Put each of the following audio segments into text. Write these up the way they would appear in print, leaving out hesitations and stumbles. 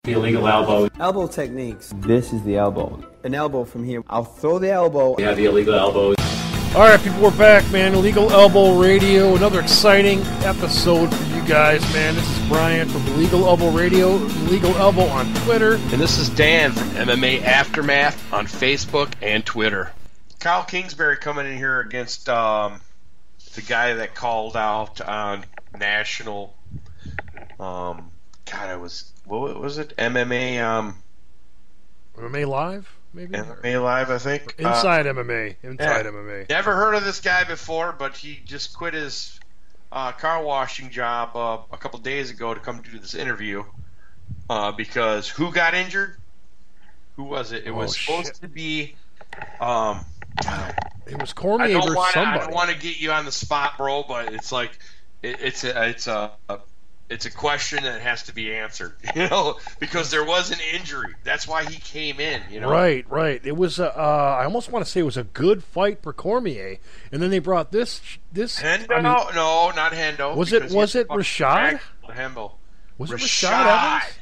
The illegal elbow. Elbow techniques. This is the elbow. An elbow from here. I'll throw the elbow. Yeah, the illegal elbows. All right, people, we're back, man. Illegal Elbow Radio. Another exciting episode for you guys, man. This is Brian from Illegal Elbow Radio, Illegal Elbow on Twitter. And this is Dan from MMA Aftermath on Facebook and Twitter. Kyle Kingsbury coming in here against the guy that called out on national, what was it? MMA Live, maybe? MMA Live, I think. Inside MMA. Never heard of this guy before, but he just quit his car washing job a couple days ago to come do this interview because who got injured? Who was it? It was supposed to be... it was Cormier versus somebody. I don't want to get you on the spot, bro, but it's like it's a question that has to be answered, because there was an injury. That's why he came in, Right. It was I almost want to say it was a good fight for Cormier, and then they brought this. Hendo? No, not Hendo. Was it Rashad? Hendo. Was it Rashad Evans?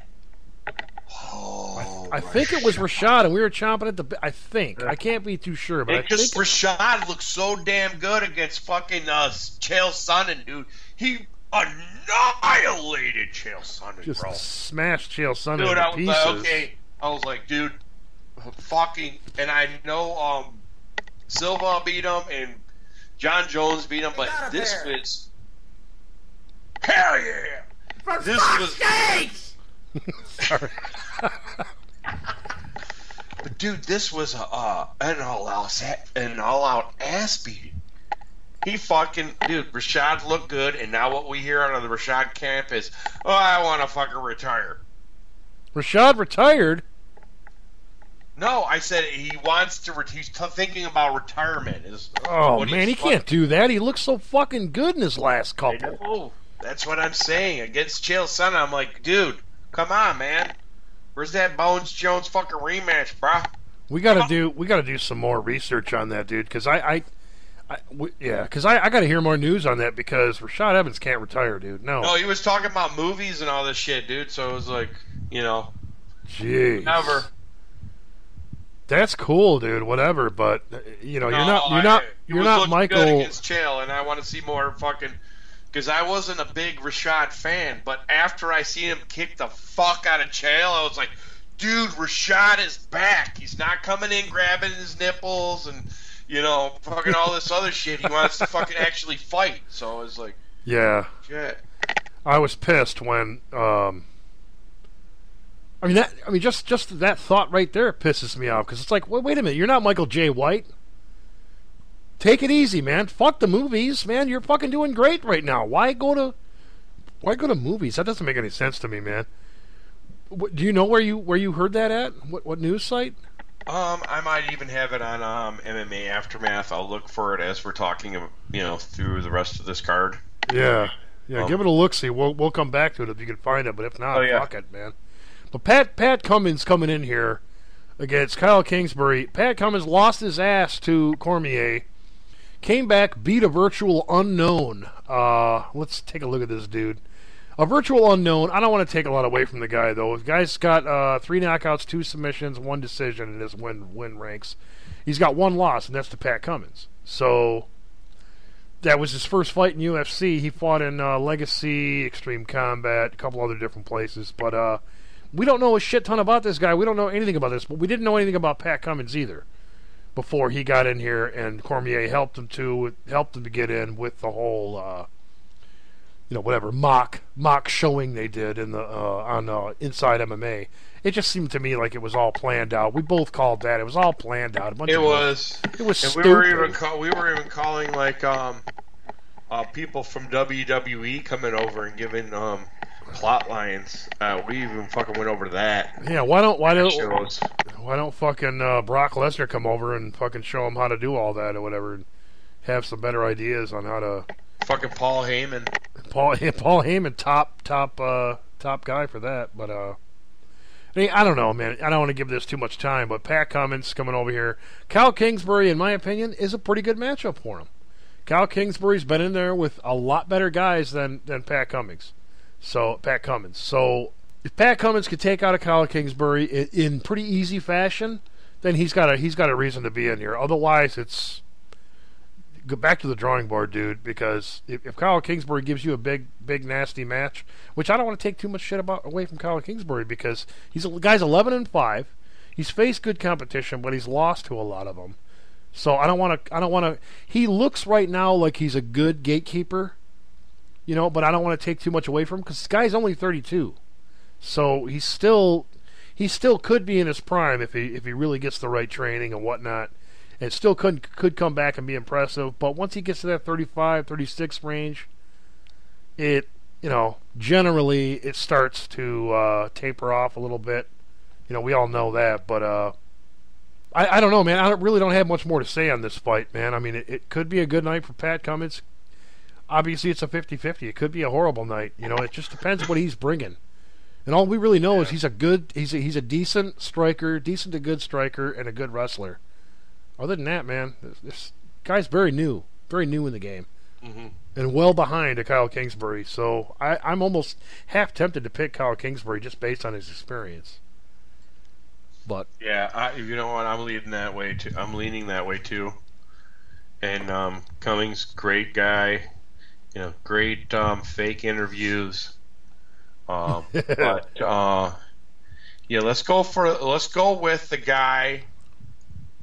I think it was Rashad, and we were chomping at the bit. I think. I can't be too sure, but Rashad looked so damn good against fucking Chael Sonnen, dude. He annihilated Chael Sonnen, just bro. Smashed Chael Sonnen to pieces. I was like, dude, fucking... And I know Silva beat him, and John Jones beat him, but this was... Hell yeah! This was... Sorry. But dude, this was an all-out ass beating. He fucking... Dude, Rashad looked good, and now what we hear out of the Rashad camp is, I want to fucking retire. Rashad retired? No, I said he wants to... He's thinking about retirement. Man, he can't do that. He looks so fucking good in his last couple. I know. That's what I'm saying. Against Chael Sonnen, I'm like, dude, come on, man. Where's that Bones Jones fucking rematch, bro? We gotta do some more research on that, dude. Because I gotta hear more news on that because Rashad Evans can't retire, dude. No, he was talking about movies and all this shit, dude. So it was like, jeez, never. That's cool, dude. Whatever, but you're not Michael against Chael, and I want to see more fucking. Because I wasn't a big Rashad fan, but after I seen him kick the fuck out of Chael, I was like, dude, Rashad is back. He's not coming in grabbing his nipples and, fucking all this other shit. He wants to fucking actually fight. So I was like, yeah. Shit. I was pissed when, just that thought right there pisses me off. Because it's like, wait a minute, you're not Michael J. White. Take it easy, man. Fuck the movies, man. You're fucking doing great right now. Why go to movies? That doesn't make any sense to me, man. Do you know where you heard that at? What news site? I might even have it on MMA Aftermath. I'll look for it as we're talking, through the rest of this card. Yeah. Give it a look. See, we'll come back to it if you can find it. But if not, fuck it, man. But Pat Cummins coming in here against Kyle Kingsbury. Pat Cummins lost his ass to Cormier. Came back, beat a virtual unknown. Let's take a look at this dude. A virtual unknown. I don't want to take a lot away from the guy, though. The guy's got 3 knockouts, 2 submissions, 1 decision in his win ranks. He's got 1 loss, and that's to Pat Cummins. So that was his first fight in UFC. He fought in Legacy, Extreme Combat, a couple other different places. But we don't know a shit ton about this guy. We don't know anything about this. But we didn't know anything about Pat Cummins either before he got in here, and Cormier helped him to get in with the whole mock showing they did in the on Inside MMA. It just seemed to me like it was all planned out. We both called that. It was all planned out. It was stupid. We were even calling like people from WWE coming over and giving plot lines. We even fucking went over that. Yeah, why don't fucking Brock Lesnar come over and fucking show him how to do all that or whatever, and have some better ideas on how to. Fucking Paul Heyman. Paul Heyman, top guy for that. But I don't know, man. I don't want to give this too much time. But Pat Cummins coming over here. Kyle Kingsbury, in my opinion, is a pretty good matchup for him. Kyle Kingsbury's been in there with a lot better guys than Pat Cummins. So if Pat Cummins could take out a Kyle Kingsbury in pretty easy fashion, then he's got a reason to be in here. Otherwise, it's go back to the drawing board, dude. Because if Kyle Kingsbury gives you a big nasty match, which I don't want to take too much shit away from Kyle Kingsbury, because the guy's 11-5. He's faced good competition, but he's lost to a lot of them. So I don't want to. He looks right now like he's a good gatekeeper, but I don't want to take too much away from him because this guy's only 32. So he still could be in his prime if he really gets the right training and whatnot, and still could come back and be impressive. But once he gets to that 35, 36 range, generally it starts to taper off a little bit. We all know that, but I don't know, man. I really don't have much more to say on this fight, man. I mean, it could be a good night for Pat Cummins. Obviously, it's a 50-50. It could be a horrible night. It just depends what he's bringing. And all we really know is he's a decent striker, decent to good striker, and a good wrestler. Other than that, man, this guy's very new in the game, and well behind a Kyle Kingsbury. So I'm almost half tempted to pick Kyle Kingsbury just based on his experience. But yeah, you know what? I'm leaning that way too. And Cummings, great guy. Great fake interviews. But let's go with the guy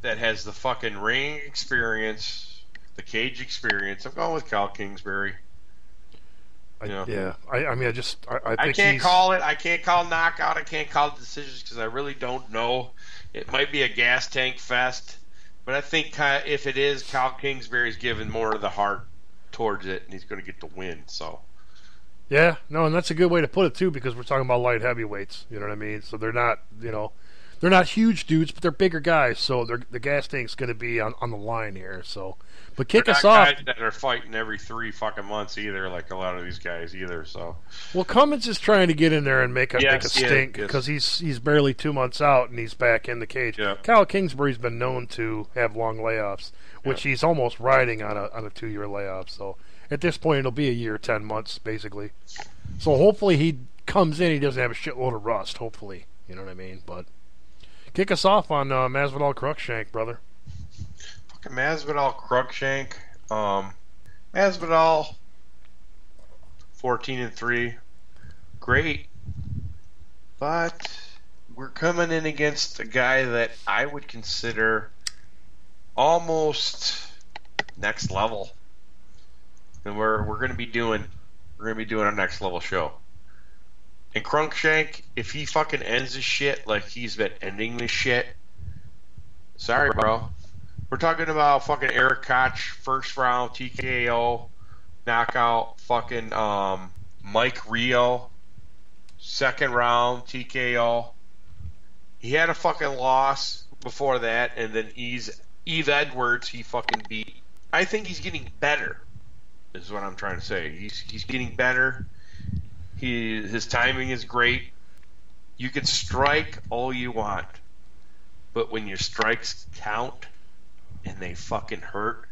that has the fucking ring experience, the cage experience. I'm going with Kyle Kingsbury. I think I can't call it. I can't call knockout. I can't call decisions because I really don't know. It might be a gas tank fest, but I think if it is, Kyle Kingsbury's giving more of the heart towards it, and he's going to get the win. So. Yeah, no, and that's a good way to put it too, because we're talking about light heavyweights. You know what I mean? So they're not, they're not huge dudes, but they're bigger guys. So the gas tank's going to be on the line here. So, but kick us off. Guys that are fighting every 3 fucking months either, like a lot of these guys either. So. Well, Cummins is trying to get in there and make a stink because he's barely 2 months out and he's back in the cage. Yeah. Kyle Kingsbury's been known to have long layoffs, which he's almost riding on a 2-year layoff. So. At this point, it'll be a year, 10 months, basically. So hopefully he comes in, he doesn't have a shitload of rust, hopefully. You know what I mean? But kick us off on Masvidal Cruikshank, brother. Fucking Masvidal Cruikshank. Masvidal, 14-3. Great. But we're coming in against a guy that I would consider almost next level. And we're going to be doing our next level show. And Cruikshank, if he fucking ends this shit like he's been ending this shit, sorry, bro. We're talking about fucking Eric Koch, first round TKO, knockout. Fucking Mike Rio, second round TKO. He had a fucking loss before that, and then Eve Edwards he fucking beat. I think he's getting better. Is what I'm trying to say. He's getting better. His timing is great. You can strike all you want, but when your strikes count and they fucking hurt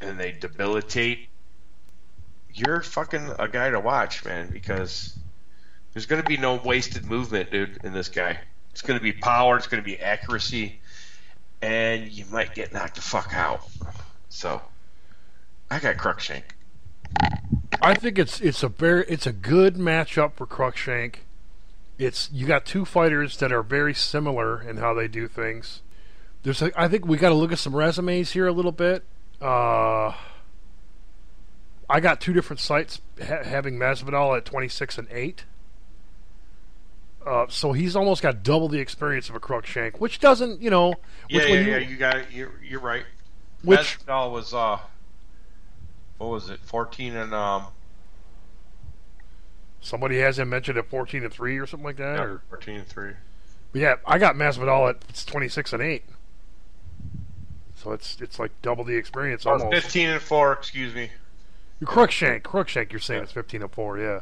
and they debilitate, you're fucking a guy to watch, man, because there's going to be no wasted movement, dude, in this guy. It's going to be power, it's going to be accuracy, and you might get knocked the fuck out. So I got Cruikshank. I think it's a good matchup for Cruikshank. You got two fighters that are very similar in how they do things. I think we got to look at some resumes here a little bit. I got two different sites having Masvidal at 26-8. So he's almost got double the experience of a Cruikshank, which doesn't, Yeah, you got it. You're right. Masvidal was what was it, 14 and somebody has him mentioned at 14-3 or something like that, or 14-3. But yeah, I got Masvidal at 26-8. So it's like double the experience almost. 15-4, excuse me. Cruikshank, you're saying it's 15-4, yeah.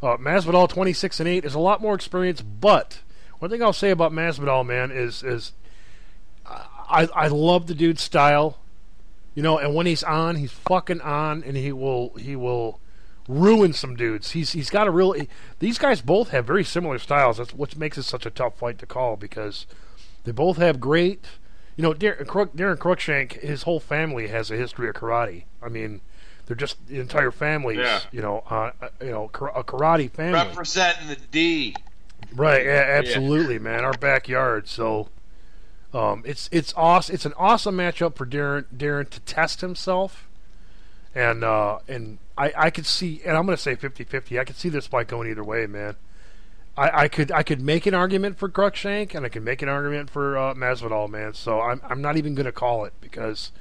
Masvidal 26-8 is a lot more experience, but one thing I'll say about Masvidal, man, is I love the dude's style. And when he's on, he's fucking on, and he will ruin some dudes. He's got a real. These guys both have very similar styles. That's what makes it such a tough fight to call because they both have great. You know, Darren Cruikshank, his whole family has a history of karate. I mean, they're just the entire family's. Yeah. A karate family. Representing the D. Right. Yeah. Absolutely, man. Our backyard. So, it's awesome. It's an awesome matchup for Darren to test himself, and I could see, and I'm going to say 50-50. I could see this fight going either way, man. I could make an argument for Cruikshank, and I could make an argument for Masvidal, man. So I'm not even going to call it because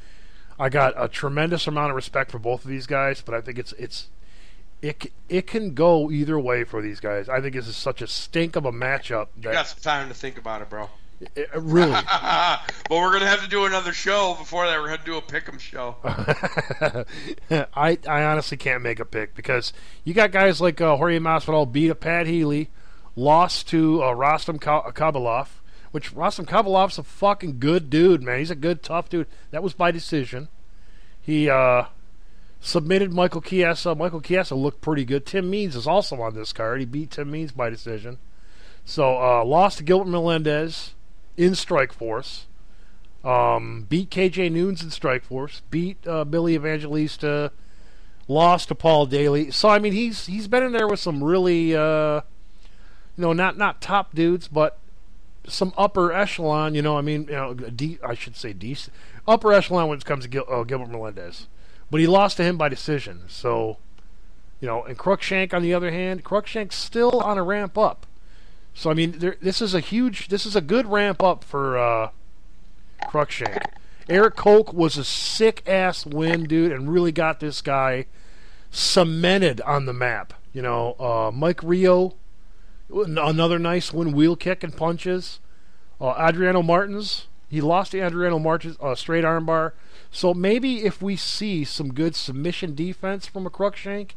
I got a tremendous amount of respect for both of these guys, but I think it can go either way for these guys. I think this is such a stink of a matchup. You got some time to think about it, bro. Really? But we're going to have to do another show before that. We're going to do a pick'em show. I honestly can't make a pick because you got guys like Jorge Masvidal beat a Pat Healy, lost to Rostam Kabalov, which Rostam Kabalov's a fucking good dude, man. He's a good, tough dude. That was by decision. He submitted Michael Chiesa. Michael Chiesa looked pretty good. Tim Means is also on this card. He beat Tim Means by decision. So lost to Gilbert Melendez in Strikeforce. Beat KJ Noons in Strikeforce. Beat Billy Evangelista. Lost to Paul Daly. So I mean, he's been in there with some really, not top dudes, but some upper echelon. I should say decent upper echelon when it comes to Gilbert Melendez. But he lost to him by decision. So, and Cruikshank on the other hand, Cruikshank's still on a ramp up. So I mean, this is a good ramp up for Cruikshank. Eric Koch was a sick ass win, dude, and really got this guy cemented on the map. Mike Rio, another nice win, wheel kick and punches. Adriano Martins, he lost to Adriano Martins, straight armbar. So maybe if we see some good submission defense from a Cruikshank,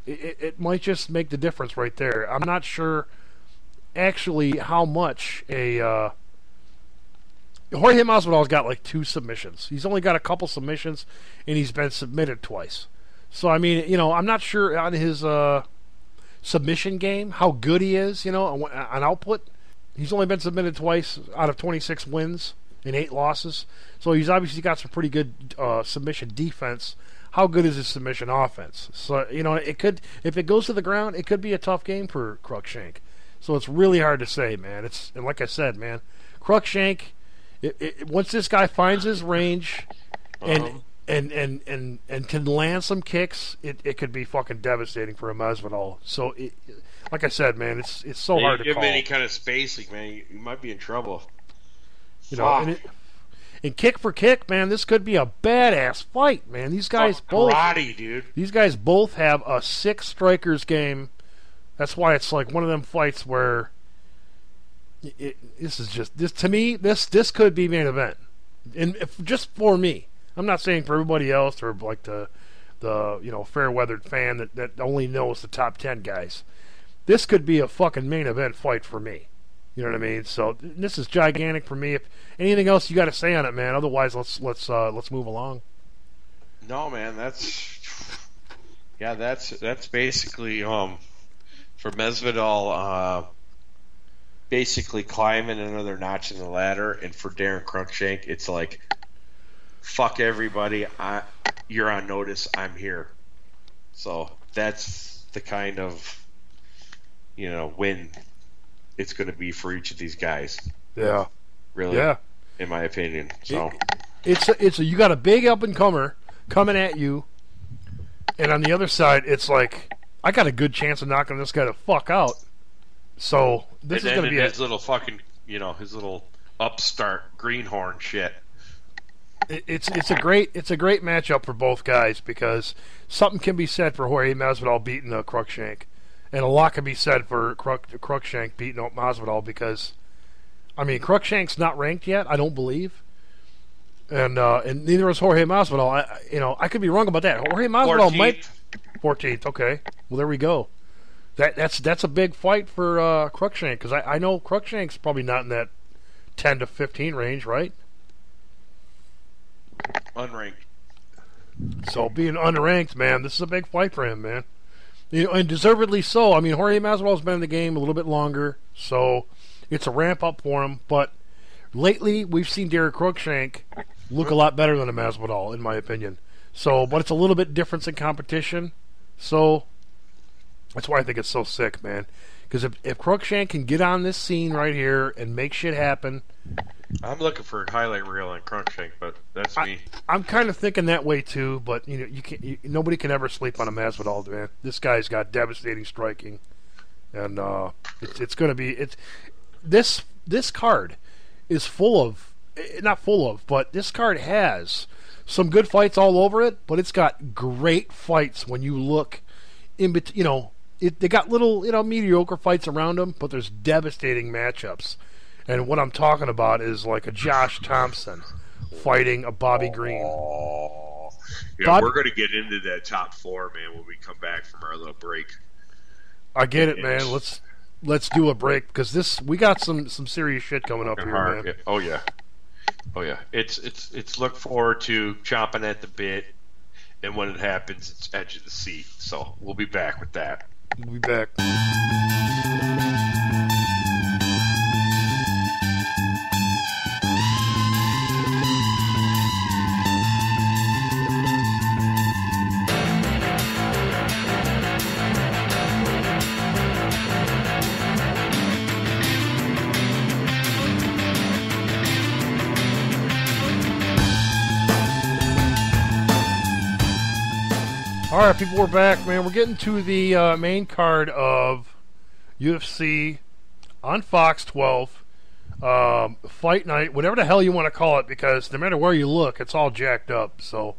it might just make the difference right there. I'm not sure actually how much Jorge Masvidal's got like 2 submissions. He's only got a couple submissions, and he's been submitted twice. So I mean, I'm not sure on his submission game how good he is. On output, he's only been submitted twice out of 26 wins and 8 losses. So he's obviously got some pretty good submission defense. How good is his submission offense? So it could, if it goes to the ground, it could be a tough game for Cruikshank. So it's really hard to say, man. And like I said, man, Cruikshank. Once this guy finds his range and can land some kicks, it could be fucking devastating for a Masvidal. So, like I said, man, it's so hard to call. Give him any kind of spacing, man, you might be in trouble. And kick for kick, man, this could be a badass fight, man. These guys both karate, dude. These guys both have a 6 strikers game. That's why it's like one of them fights where to me, this could be main event, and just for me. I'm not saying for everybody else or like the fair weathered fan that only knows the top 10 guys. This could be a fucking main event fight for me. You know what I mean? So this is gigantic for me. If anything else you got to say on it, man, otherwise let's move along. No, man, that's basically for Masvidal basically climbing another notch in the ladder, and for Darren Cruikshank it's like fuck everybody, you're on notice, I'm here. So that's the kind of win it's going to be for each of these guys. Yeah. Really? Yeah. In my opinion. So you got a big up and comer coming at you, and on the other side, it's like I got a good chance of knocking this guy the fuck out. So this is going to be his little fucking his little upstart greenhorn shit. It's a great matchup for both guys because something can be said for Jorge Masvidal beating Cruikshank. And a lot can be said for Cruikshank beating Masvidal because, I mean, Cruikshank's not ranked yet, I don't believe, and neither is Jorge Masvidal. I could be wrong about that. Jorge Masvidal 14th. 14th. Okay, well there we go. That's a big fight for Cruikshank because I know Cruikshank's probably not in that 10 to 15 range, right? Unranked. So being unranked, man, this is a big fight for him, man. You know, and deservedly so. I mean, Jorge Masvidal's been in the game a little bit longer, so it's a ramp up for him. But lately, we've seen Derek Cruikshank look a lot better than a Masvidal, in my opinion. So, but it's a little bit different in competition. So that's why I think it's so sick, man. Because if Cruikshank can get on this scene right here and make shit happen, I'm looking for a highlight reel on Cruikshank, but that's me. I'm kind of thinking that way too. But you know, nobody can ever sleep on a Masvidal, man. This guy's got devastating striking, and it's going to be this card is full of, not full of, but this card has some good fights all over it. But it's got great fights when you look in between. You know, they got little, you know, mediocre fights around them, but there's devastating matchups. And what I'm talking about is like a Josh Thompson fighting a Bobby Green. Yeah, we're going to get into that top four, man, when we come back from our little break. I get it, man. Let's do a break because we got some serious shit coming up here, man. Yeah. Oh yeah. It's look forward to chomping at the bit, and when it happens, it's edge of the seat. So we'll be back with that. We'll be back. All right, people, we're back, man. We're getting to the main card of UFC on Fox 12, Fight Night, whatever the hell you want to call it, because no matter where you look, it's all jacked up. So,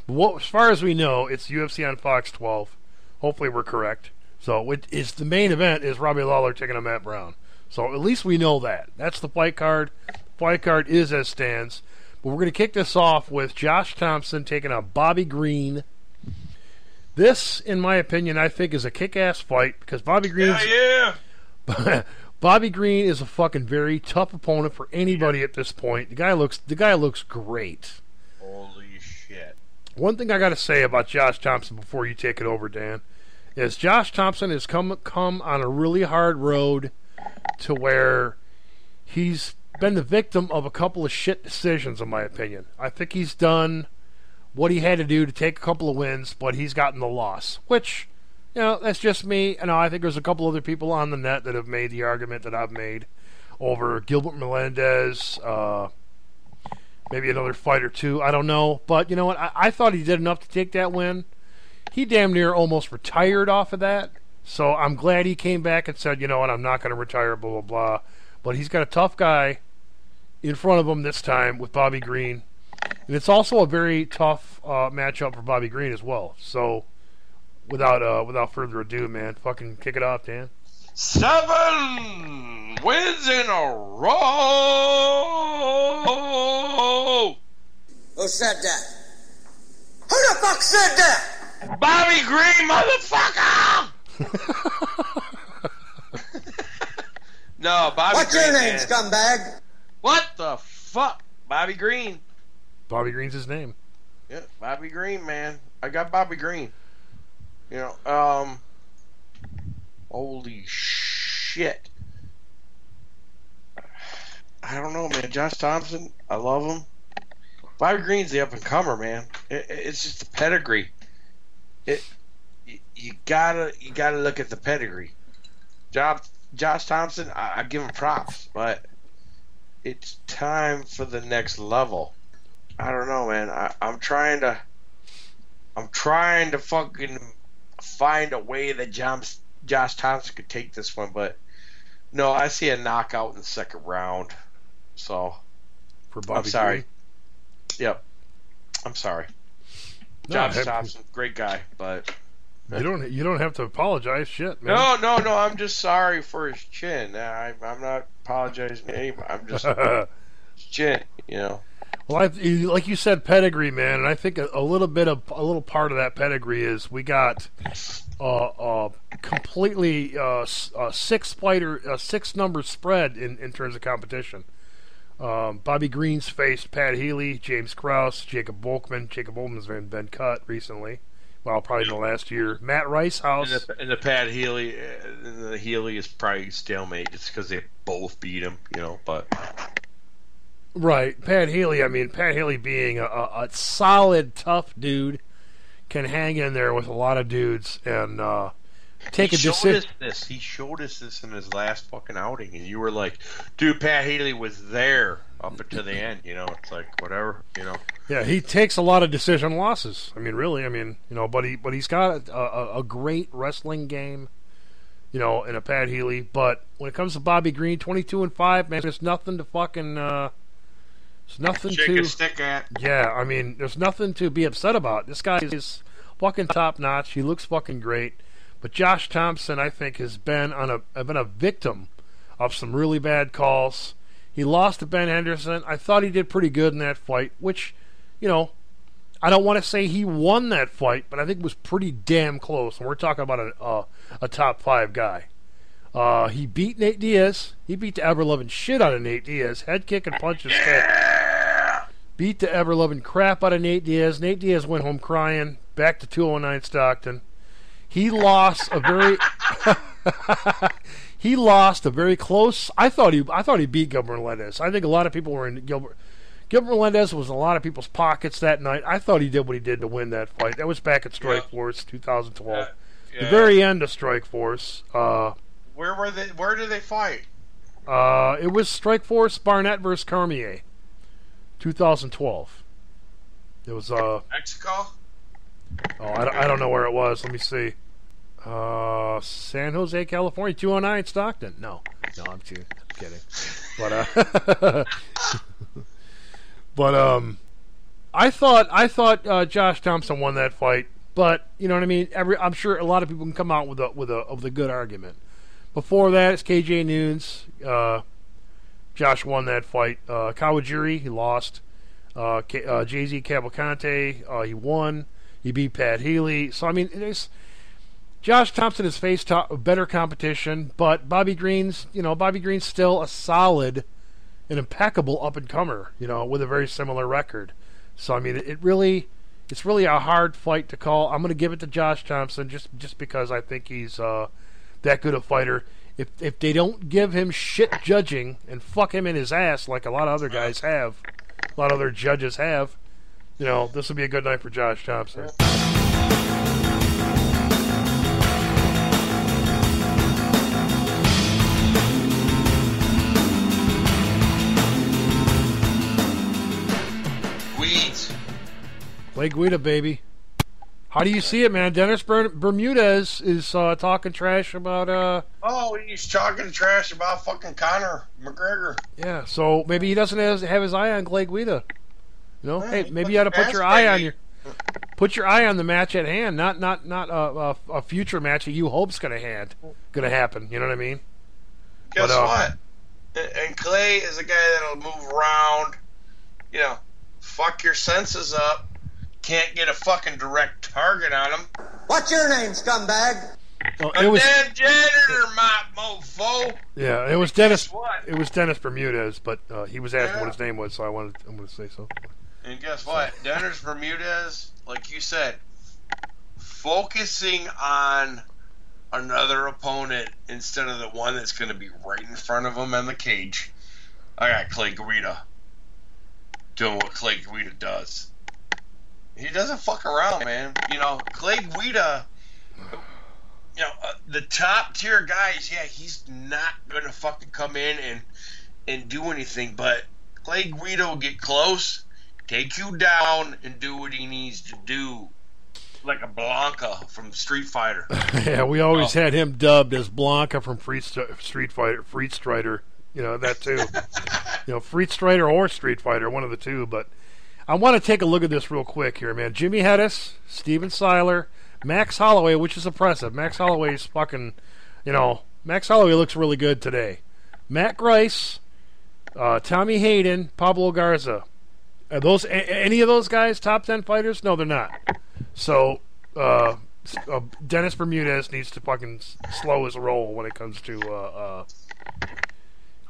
as far as we know, it's UFC on Fox 12. Hopefully, we're correct. So, the main event is Robbie Lawler taking on Matt Brown. So, at least we know that. That's the fight card. Fight card is as stands. But we're going to kick this off with Josh Thompson taking on Bobby Green. This, in my opinion, I think is a kick-ass fight because Bobby Green's... Bobby Green is a fucking very tough opponent for anybody at this point. The guy looks great. Holy shit. One thing I got to say about Josh Thompson before you take it over, Dan, is Josh Thompson has come on a really hard road to where he's been the victim of a couple of shit decisions, in my opinion. I think he's done what he had to do to take a couple of wins, but he's gotten the loss, which, you know, that's just me. And I think there's a couple other people on the net that have made the argument that I've made over Gilbert Melendez, maybe another fight or two. I don't know. But you know what? I thought he did enough to take that win. He damn near almost retired off of that. So I'm glad he came back and said, you know what, I'm not going to retire, blah, blah, blah. But he's got a tough guy in front of him this time with Bobby Green. And it's also a very tough matchup for Bobby Green as well. So, without further ado, man, fucking kick it off, Dan. 7 wins in a row. Who said that? Who the fuck said that? Bobby Green, motherfucker! No, Bobby What's Green. your name, man. scumbag? What the fuck? Bobby Green. Bobby Green's his name. Yeah, Bobby Green, man. I got Bobby Green. You know, holy shit. I don't know, man. Josh Thompson, I love him. Bobby Green's the up-and-comer, man. It's just the pedigree. You gotta look at the pedigree. Josh Thompson, I give him props, but it's time for the next level. I don't know, man. I'm trying to fucking find a way that Josh Thompson could take this one, but no, I see a knockout in the second round. So for Bobby I'm sorry. Green? Yep. I'm sorry. No, Josh Thompson, great guy, but you don't have to apologize, shit, man. No. I'm just sorry for his chin. I'm not apologizing to anybody. I'm just his chin, you know. Well, like you said, pedigree, man, and I think a little part of that pedigree is we got completely 6 number spread in terms of competition. Bobby Green's faced Pat Healy, James Krause, Jacob Volkman. Jacob Volkman's been cut recently. Well, probably in the last year. Matt Ricehouse. And the Pat Healy, the Healy is probably stalemate just because they both beat him, but... Right. Pat Healy, Pat Healy being a solid, tough dude, can hang in there with a lot of dudes and take a decision. He showed us this in his last fucking outing, and you were like, dude, Pat Healy was there up until the end, it's like, whatever, Yeah, he takes a lot of decision losses. But he's got a great wrestling game, in a Pat Healy. But when it comes to Bobby Green, 22-5, man, there's nothing to fucking, there's nothing shake to a stick at. Yeah, there's nothing to be upset about. This guy is fucking top notch. He looks fucking great. But Josh Thompson, I think, has been a victim of some really bad calls. He lost to Ben Henderson. I thought he did pretty good in that fight, which, I don't want to say he won that fight, but I think it was pretty damn close. And we're talking about a top 5 guy. He beat Nate Diaz. He beat the ever-loving shit out of Nate Diaz. Head kick and punches. Beat the ever-loving crap out of Nate Diaz. Nate Diaz went home crying. Back to 209 Stockton. He lost a very... He lost a very close... I thought he beat Gilbert Melendez. I think a lot of people were in Gilbert Melendez was in a lot of people's pockets that night. I thought he did what he did to win that fight. That was back at Strikeforce, 2012. The very end of Strikeforce. Where did they fight? It was Strikeforce Barnett versus Cormier, 2012. It was Mexico. Oh, I don't know where it was. Let me see. San Jose, California, 209 Stockton. No, I'm kidding. But I thought Josh Thompson won that fight. But you know what I mean. I'm sure a lot of people can come out with a good argument. Before that, it's KJ Nunes. Josh won that fight. Kawajiri, he lost. Jay-Z Cavalcante, he won. He beat Pat Healy. So Josh Thompson has faced better competition, but Bobby Green's still a solid and impeccable up-and-comer, with a very similar record. So it's really a hard fight to call. I'm going to give it to Josh Thompson just because I think he's that good a fighter. If they don't give him shit judging and fuck him in his ass like a lot of other guys have, a lot of other judges have, this will be a good night for Josh Thompson. Clay Guida, baby. How do you see it, man? Dennis Bermudez is talking trash about... he's talking trash about fucking Conor McGregor. Yeah, so maybe he doesn't have his eye on Clay Guida. Hey, maybe you ought to put your eye on the match at hand, not a future match that you hope's gonna happen. You know what I mean? Guess what? And Clay is a guy that'll move around. Fuck your senses up. Can't get a fucking direct target on him. What's your name, scumbag? Well, it was dead janitor, my mofo. Yeah, it was Dennis. It was Dennis Bermudez, but he was asking what his name was, so I'm going to say so. And guess what? Dennis Bermudez, like you said, focusing on another opponent instead of the one that's going to be right in front of him in the cage. I got Clay Guida doing what Clay Guida does. He doesn't fuck around, man. Clay Guida, the top tier guys, he's not gonna fucking come in and do anything. But Clay Guida will get close, take you down, and do what he needs to do, like a Blanca from Street Fighter. Yeah, we always had him dubbed as Blanca from Street Fighter, Freed Strider. That too. Freed Strider or Street Fighter, one of the two, but. I want to take a look at this real quick here, man. Jimmy Hedis, Steven Seiler, Max Holloway, which is impressive. Max Holloway's fucking, Max Holloway looks really good today. Matt Grice, Tommy Hayden, Pablo Garza. Are those any of those guys top 10 fighters? No, they're not. So, Dennis Bermudez needs to fucking slow his roll when it comes to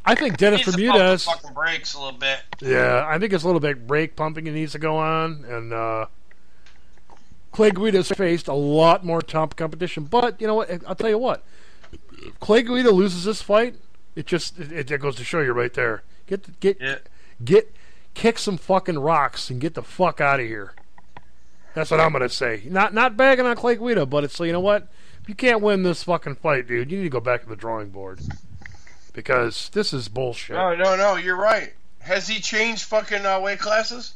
I think Dennis Bermudez fucking breaks a little bit. Yeah, I think it's a little bit brake pumping that needs to go on, and Clay Guida's faced a lot more top competition. But you know what? I'll tell you what. If Clay Guida loses this fight, it goes to show you right there. Kick some fucking rocks and get the fuck out of here. That's what I'm gonna say. Not bagging on Clay Guida, but it's, you know what? If you can't win this fucking fight, dude, you need to go back to the drawing board. Because this is bullshit. No, you're right. Has he changed fucking weight classes?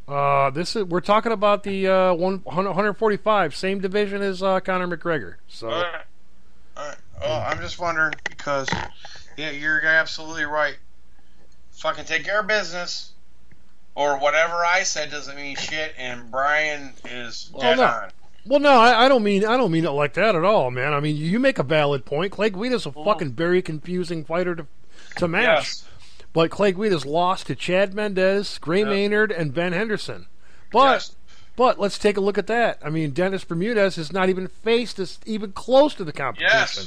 We're talking about the 145, same division as Conor McGregor. So, all right. Oh, I'm just wondering because, yeah, you're absolutely right. Fucking take care of business, or whatever I said doesn't mean shit, and Brian is dead on. Well, no, I don't mean it like that at all, man. I mean, you make a valid point. Clay Guida's a fucking very confusing fighter to match. Yes. But Clay Guida's lost to Chad Mendez, Gray Maynard, and Ben Henderson. But let's take a look at that. I mean, Dennis Bermudez has not even faced this even close to the competition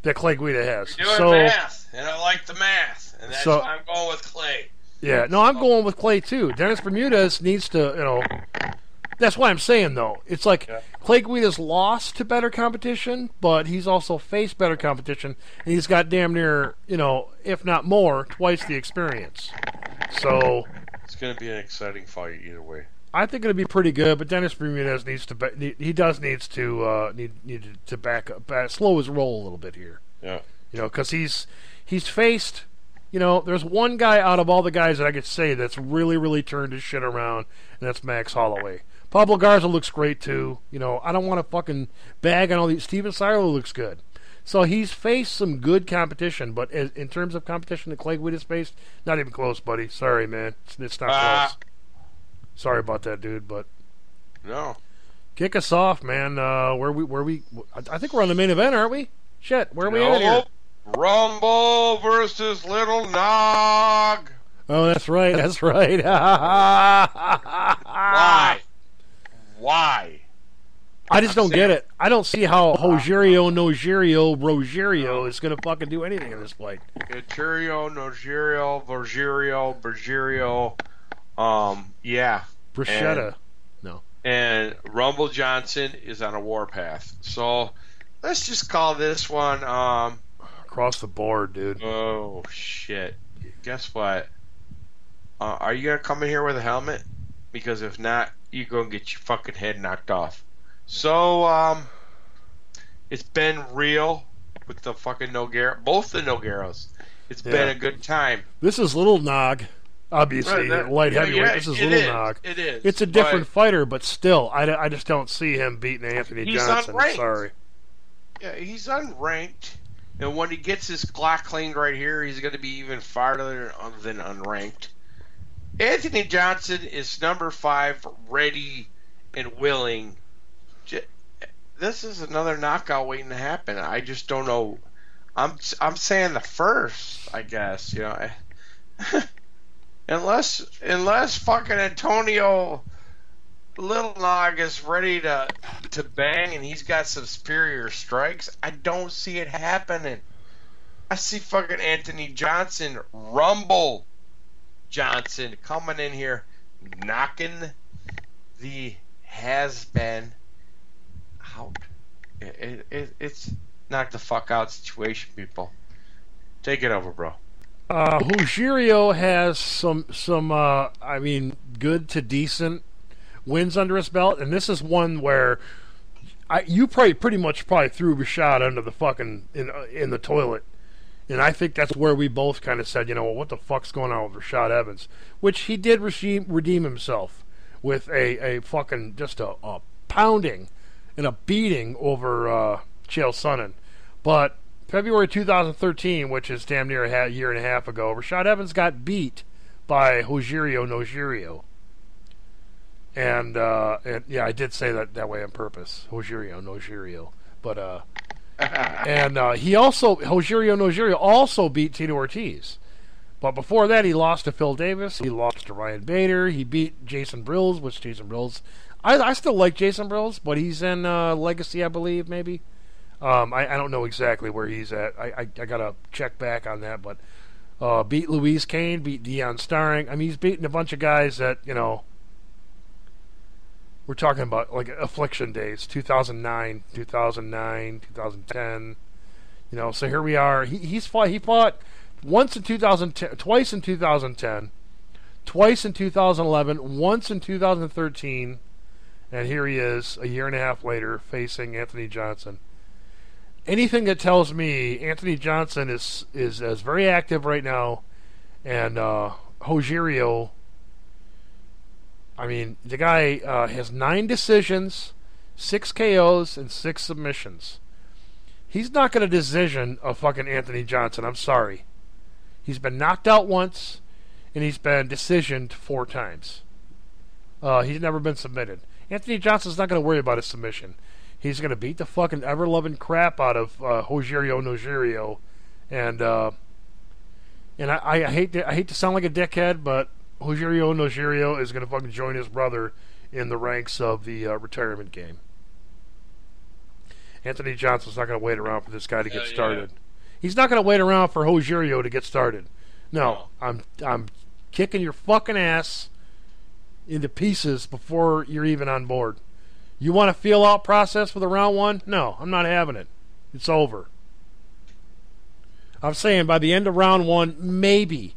that Clay Guida has. You're doing math, and I like the math, and that's why I'm going with Clay. Yeah, no, I'm going with Clay too. Dennis Bermudez needs to, you know. That's why I'm saying, though. It's like Clay Guida's lost to better competition, but he's also faced better competition, and he's got damn near, you know, if not more, twice the experience. So it's going to be an exciting fight either way. I think it'll be pretty good, but Dennis Bermudez needs to back up, slow his roll a little bit here. Yeah, you know, because he's faced. You know, there's one guy out of all the guys that I could say that's really, really turned his shit around, and that's Max Holloway. Pablo Garza looks great, too. You know, I don't want to fucking bag on all these. Steven Seiler looks good. So he's faced some good competition, but in terms of competition that Clay Guida's faced, not even close, buddy. Sorry, man. It's not close. Sorry about that, dude, but... No. Kick us off, man. I think we're on the main event, aren't we? Shit, where are we at here? Rumble versus Little Nog. Oh, that's right. Why? I just don't get it. I don't see how Rogerio is going to fucking do anything in this fight. Rogerio, yeah. Bruschetta. No. And Rumble Johnson is on a warpath. So let's just call this one across the board, dude. Oh shit. Guess what? Are you gonna come in here with a helmet? Because if not, you're gonna get your fucking head knocked off. So it's been real with the fucking Nogueira, both the Nogueiras. It's been a good time. This is Little Nog. Obviously, light heavyweight. This is Little Nog. It is. It's a different fighter, but still, I just don't see him beating Anthony Johnson. Unranked. Sorry. Yeah, he's unranked, and when he gets his Glock cleaned right here, he's going to be even farther than unranked. Anthony Johnson is number 5, ready and willing. This is another knockout waiting to happen. I just don't know. I'm saying the first, I guess. You know. Unless fucking Antonio Little Nog is ready to bang and he's got some superior strikes, I don't see it happening. I see fucking Anthony Johnson, Rumble Johnson, coming in here, knocking the has-been out. It's knock the fuck out situation, people. Take it over, bro. Rogerio has some I mean, good to decent wins under his belt, and this is one where you pretty much threw Rashad under the fucking in the toilet, and I think that's where we both kind of said, you know, what the fuck's going on with Rashad Evans, which he did redeem himself with a fucking just a pounding and a beating over Chael Sonnen, but February 2013, which is damn near a year and a half ago, Rashad Evans got beat by Rogerio Nogueira. And yeah, I did say that way on purpose, Rogerio Nogueira. But Rogerio Nogueira also beat Tito Ortiz. But before that, he lost to Phil Davis. He lost to Ryan Bader. He beat Jason Brills, I still like Jason Brills, but he's in Legacy, I believe, maybe. I don't know exactly where he's at. I gotta check back on that, but beat Louise Kane, beat Deion Starring. I mean, he's beaten a bunch of guys that, you know, we're talking about like affliction days, 2009, 2010. You know, so here we are. He fought once in 2010, twice in 2010, twice in 2011, once in 2013, and here he is a year and a half later facing Anthony Johnson. Anything that tells me Anthony Johnson is very active right now, and Rogerio, I mean, the guy has 9 decisions, 6 KOs, and 6 submissions. He's not going to decision a fucking Anthony Johnson. I'm sorry. He's been knocked out once, and he's been decisioned 4 times. He's never been submitted. Anthony Johnson's not going to worry about his submission. He's going to beat the fucking ever-loving crap out of Rogerio, and I hate to sound like a dickhead, but Rogerio is going to fucking join his brother in the ranks of the retirement game. Anthony Johnson's not going to wait around for this guy to get started. He's not going to wait around for Rogerio to get started. No, I'm kicking your fucking ass into pieces before you're even on board. You want a feel-out process for the round 1? No, I'm not having it. It's over. I'm saying by the end of round 1, maybe,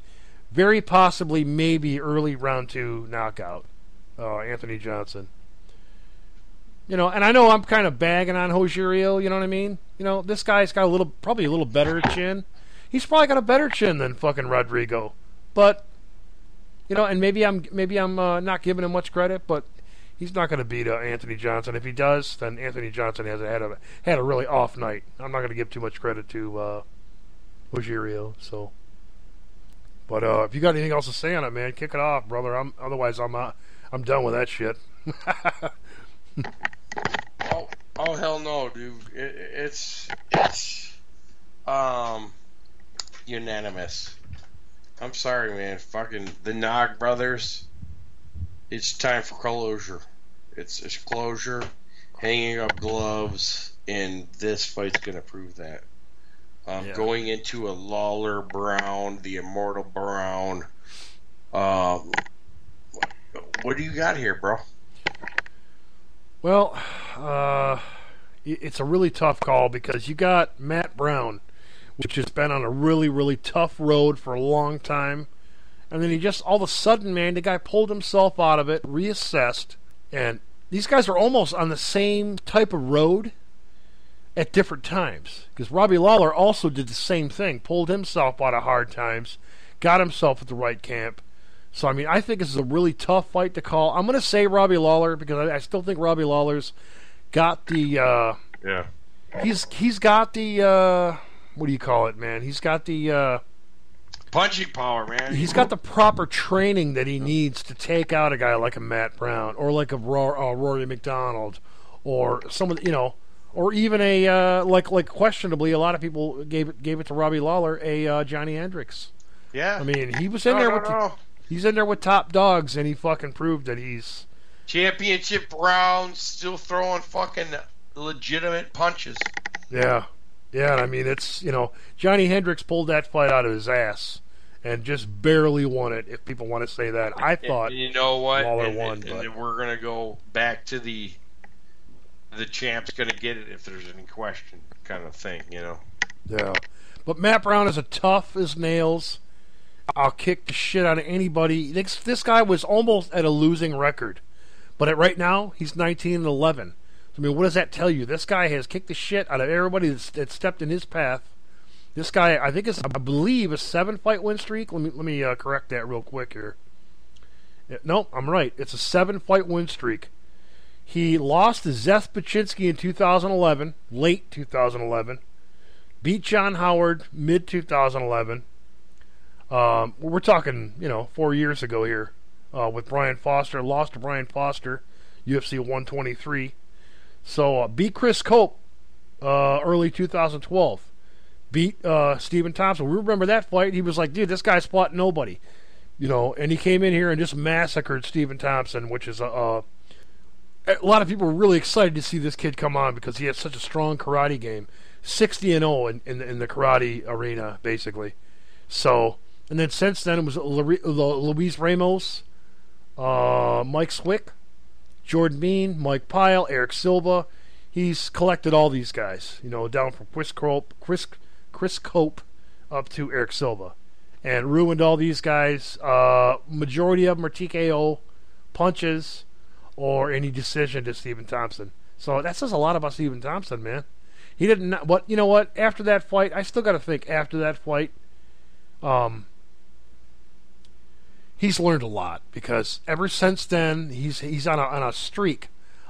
very possibly, maybe early round 2 knockout. Anthony Johnson. You know, and I know I'm kind of bagging on Rogerio, you know what I mean? You know, this guy's got probably a little better chin. He's probably got a better chin than fucking Rodrigo. But, you know, and maybe I'm not giving him much credit, but he's not going to beat Anthony Johnson. If he does, then Anthony Johnson had a really off night. I'm not going to give too much credit to Rogerio. So, but if you got anything else to say on it, man, kick it off, brother. Otherwise I'm done with that shit. Oh hell no, dude! It's unanimous. I'm sorry, man. Fucking the Nog brothers. It's time for closure. It's closure, hanging up gloves, and this fight's gonna prove that. Going into a Lawler Brown, the Immortal Brown. What do you got here, bro? Well, it's a really tough call because you got Matt Brown, which has been on a really, really tough road for a long time. And then he just, all of a sudden, man, the guy pulled himself out of it, reassessed, and these guys are almost on the same type of road at different times. Because Robbie Lawler also did the same thing, pulled himself out of hard times, got himself at the right camp. So, I mean, I think this is a really tough fight to call. I'm going to say Robbie Lawler because I still think Robbie Lawler's got the... He's got the... what do you call it, man? He's got the... punching power, man. He's got the proper training that he needs to take out a guy like a Matt Brown or like a Rory McDonald or someone, you know, or even a like questionably a lot of people gave it to Robbie Lawler, a Johnny Hendricks. Yeah. I mean, he was in he's in there with top dogs, and he fucking proved that he's championship round, still throwing fucking legitimate punches. Yeah. Yeah, I mean, it's, you know, Johnny Hendricks pulled that fight out of his ass and just barely won it, if people want to say that. I thought you know what? Lawler won. And we're going to go back to the champ's going to get it if there's any question kind of thing, you know? Yeah. But Matt Brown is a tough as nails. I'll kick the shit out of anybody. This guy was almost at a losing record. But right now, he's 19-11. I mean, what does that tell you? This guy has kicked the shit out of everybody that stepped in his path. This guy, I believe, a 7-fight win streak. Let me correct that real quick here. No, I'm right. It's a 7-fight win streak. He lost to Zeth Paczynski in 2011, late 2011. Beat John Howard mid 2011. We're talking, 4 years ago here. With Brian Foster, lost to Brian Foster, UFC 123. So beat Chris Cope early 2012. Beat Stephen Thompson. We remember that fight. He was like, dude, this guy's fought nobody. And he came in here and just massacred Stephen Thompson, which is a lot of people were really excited to see this kid come on because he had such a strong karate game. 60-0 in the karate arena, basically. So, and then since then it was Luis Ramos, Mike Swick, Jordan Bean, Mike Pyle, Eric Silva. He's collected all these guys, down from Chris Cope up to Eric Silva, and ruined all these guys. Majority of them are TKO, punches, or any decision to Stephen Thompson. So that says a lot about Stephen Thompson, man. He didn't. What you know? What after that fight, I still got to think. After that fight, he's learned a lot because ever since then he's on a streak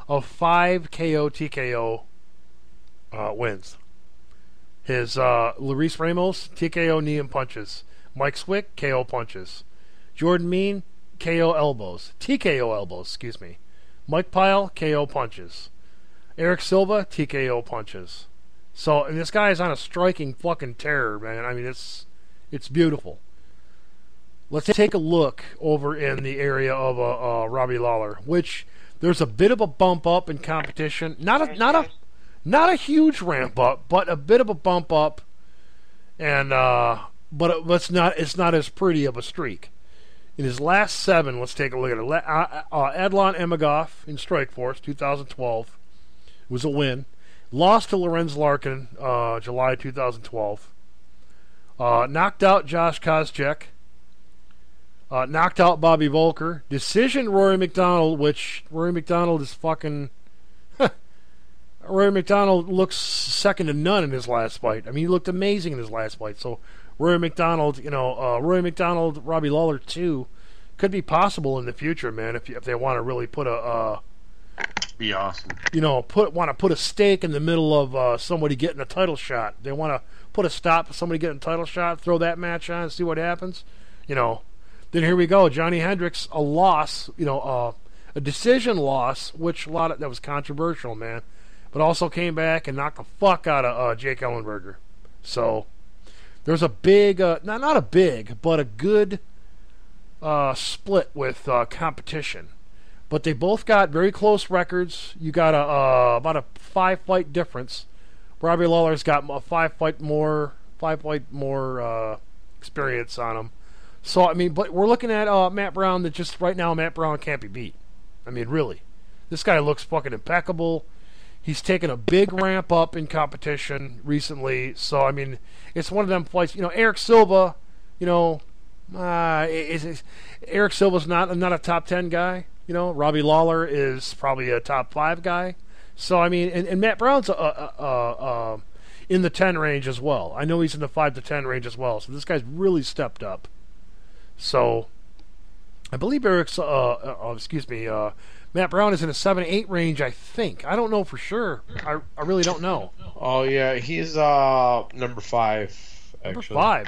of 5 KO TKO wins. His Luis Ramos TKO knee and punches, Mike Swick KO punches, Jordan Mean KO elbows, TKO elbows, excuse me, Mike Pyle KO punches, Eric Silva TKO punches. So and this guy is on a striking fucking terror, man. I mean it's beautiful. Let's take a look over in the area of Robbie Lawler, which there's a bit of a bump up in competition. Not a huge ramp up, but a bit of a bump up, and but it's not as pretty of a streak. In his last 7, let's take a look at it. Adlon Emigov in Strikeforce, 2012, was a win. Lost to Lorenz Larkin, July 2012. Knocked out Josh Koscheck. Knocked out Bobby Volker. Decision Rory McDonald, which Rory McDonald is fucking... Rory McDonald looks second to none in his last fight. I mean, he looked amazing in his last fight. So Rory McDonald, Rory McDonald, Robbie Lawler 2 could be possible in the future, man, if they want to really put a... be awesome. Want to put a stake in the middle of somebody getting a title shot. They want to put a stop to somebody getting a title shot, throw that match on, and see what happens. Then here we go. Johnny Hendricks, a loss, a decision loss, which that was controversial, man. But also came back and knocked the fuck out of Jake Ellenberger. So there's a big, not a big, but a good split with competition. But they both got very close records. You got about a 5-fight difference. Robbie Lawler's got a 5-fight more experience on him. So I mean, but we're looking at Matt Brown. That just right now, Matt Brown can't be beat. I mean, really, this guy looks fucking impeccable. He's taken a big ramp up in competition recently. So I mean, it's one of them fights. Eric Silva. Eric Silva's not a top 10 guy. Robbie Lawler is probably a top 5 guy. So I mean, and Matt Brown's in the 10 range as well. I know he's in the 5 to 10 range as well. So this guy's really stepped up. So I believe Matt Brown is in a 7-8 range, I think. I don't know for sure. I really don't know. Oh, yeah, he's number 5, actually. Number 5.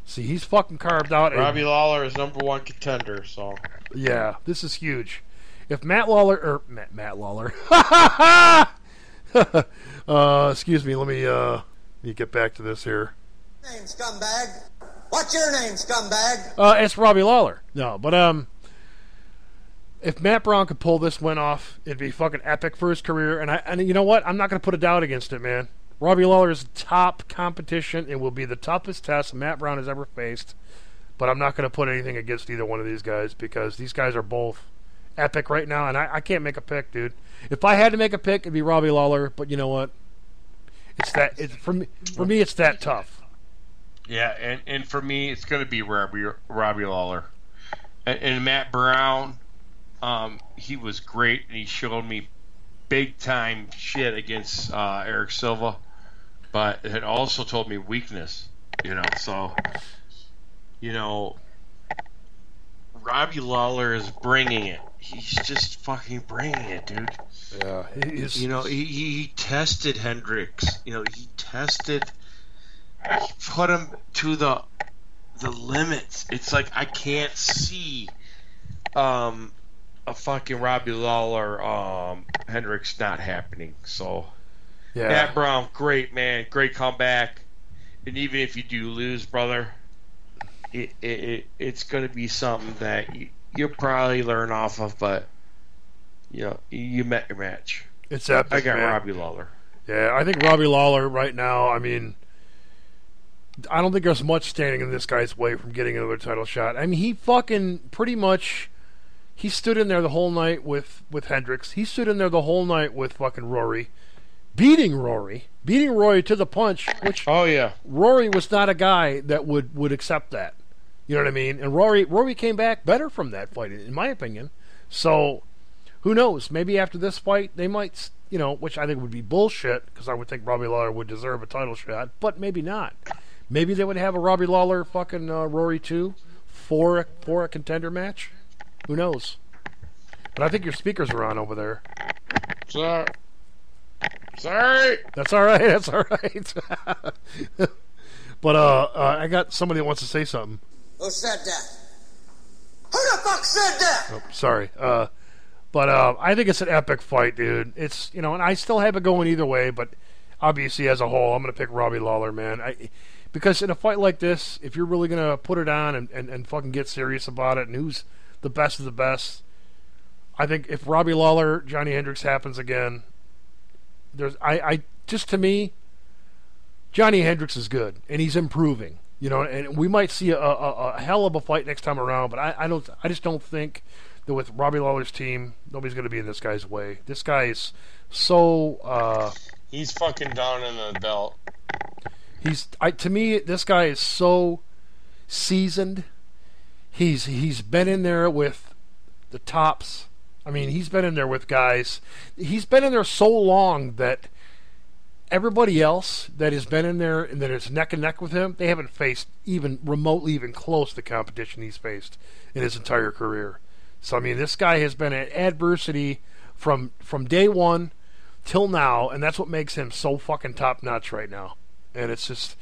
See, he's fucking carved out. Robbie Lawler is number 1 contender, so. Yeah, this is huge. If Matt Lawler... excuse me, let me get back to this here. Name, scumbag. What's your name, scumbag? It's Robbie Lawler. No, but if Matt Brown could pull this win off, it'd be fucking epic for his career. And you know what? I'm not going to put a doubt against it, man. Robbie Lawler is top competition. It will be the toughest test Matt Brown has ever faced. But I'm not going to put anything against either one of these guys because these guys are both epic right now, and I can't make a pick, dude. If I had to make a pick, it'd be Robbie Lawler. But you know what? For me, it's that tough. Yeah, and for me, it's going to be Robbie Lawler. And Matt Brown, he was great, and he showed me big-time shit against Eric Silva. But it also told me weakness, So, Robbie Lawler is bringing it. He's just fucking bringing it, dude. Yeah, he is. He tested Hendricks. He put him to the limits. It's like I can't see a fucking Robbie Lawler Hendricks not happening. So yeah. Matt Brown, great man, great comeback. And even if you do lose, brother, it's going to be something that you'll probably learn off of. But you met your match. It's epic, I got man. Robbie Lawler. Yeah, I think Robbie Lawler right now, I mean, I don't think there's much standing in this guy's way from getting another title shot. I mean, he fucking pretty much, he stood in there the whole night with Hendricks. He stood in there the whole night with fucking Rory. Beating Rory to the punch, which Rory was not a guy that would accept that. You know what I mean? And Rory came back better from that fight, in my opinion. So, who knows? Maybe after this fight, they might, which I think would be bullshit, because I would think Robbie Lawler would deserve a title shot, but maybe not. Maybe they would have a Robbie Lawler fucking Rory 2 for a contender match. Who knows? But I think your speakers are on over there. Sorry. That's all right. That's all right. But I got somebody that wants to say something. Who said that? Who the fuck said that? Oh, sorry. But I think it's an epic fight, dude. It's and I still have it going either way, but obviously as a whole, I'm gonna pick Robbie Lawler, man. Because in a fight like this, if you're really gonna put it on and fucking get serious about it, and who's the best of the best, I think if Robbie Lawler, Johnny Hendricks happens again, to me, Johnny Hendricks is good and he's improving, and we might see a hell of a fight next time around. But I just don't think that with Robbie Lawler's team, nobody's going to be in this guy's way. This guy is so he's fucking down in the belt. To me, this guy is so seasoned. He's been in there with the tops. I mean, he's been in there with guys. He's been in there so long that everybody else that has been in there and that is neck and neck with him, they haven't faced even remotely even close to the competition he's faced in his entire career. So, I mean, this guy has been at adversity from day one till now, and that's what makes him so fucking top-notch right now. And it's just,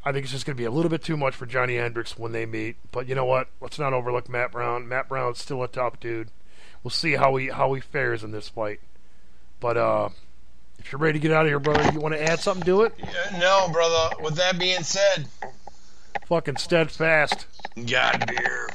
I think it's just going to be a little bit too much for Johnny Hendricks when they meet. But you know what? Let's not overlook Matt Brown. Matt Brown's still a top dude. We'll see how he fares in this fight. But if you're ready to get out of here, brother, you want to add something to it? No, brother. With that being said, fucking steadfast. God beer.